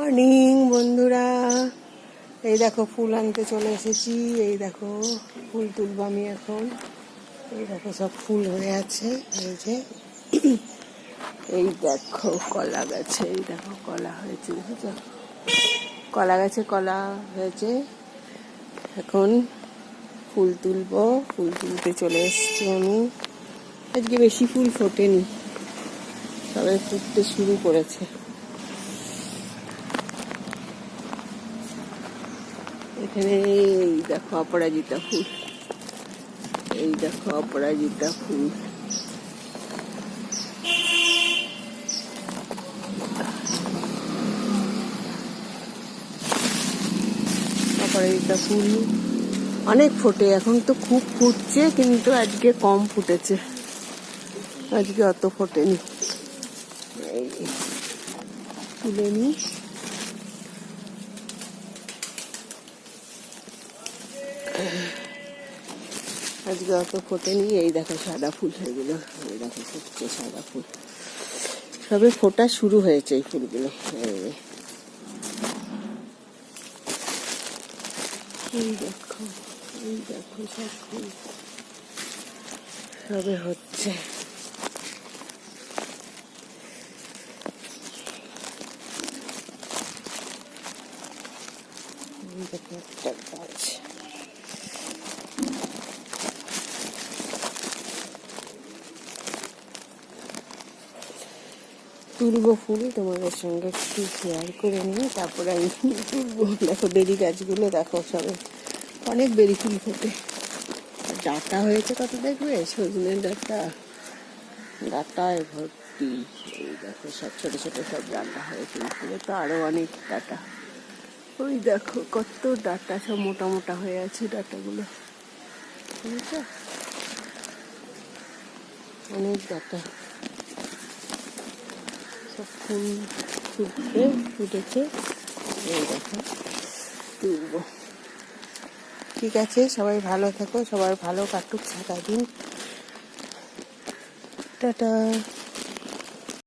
Morning বন্ধুরা, এই দেখো ফুল আনতে চলে এসেছি। এই দেখো ফুল তুলবো আমি এখন। এই দেখো সব ফুল হয়ে আছে। এই যে এই দেখো কলা গাছে, এই দেখো কলা হয়েছে, দেখেছো? কলা গাছে কলা হয়েছে। এখন ফুল তুলবো, ফুল তুলতে চলে এসেছি আমি। আজকে বেশি ফুল ফোটেনি, তবে ফুটতে শুরু করেছে। এখানে এই দেখো অপরাজিতা ফুল, এই দেখো অপরাজিতা ফুল। অপরাজিতা ফুল অনেক ফোটে, এখন তো খুব ফুটছে, কিন্তু আজকে কম ফুটেছে, আজকে অত ফোটেনি। এই তুলে নি। আজকে অত ফোটেনি। এই দেখো সাদা ফুল এগুলো, এই দেখো ফুটছে সাদা ফুল, সবে ফোটা শুরু হয়েছে এই ফুলগুলো। এই দেখো, এই দেখো সব ফুল সবে হচ্ছে। দেখো একটা গাছ, তুলবো ফুল তোমাদের সঙ্গে একটু শেয়ার করে নিয়ে তারপরে আমি তুলবো। দেখো বেরি গাছগুলো দেখো, সবে অনেক বেরি ফুল ফোটে। ডাঁটা হয়েছে কত দেখবে, সজনে ডাঁটা, ডাঁটায় ভর্তি। এই দেখো সব ছোট ছোট সব ডাঁটা হয়েছে, ফুলে তো আরো অনেক ডাঁটা। ওই দেখো কত ডাঁটা, সব মোটা মোটা হয়ে আছে ডাঁটাগুলো, বুঝেছো? অনেক ডাঁটা, সব ফুল ফুটেছে। এই দেখো তুলবো। ঠিক আছে, সবাই ভালো থেকো, সবাই ভালো কাটুক সারাদিন। টাটা।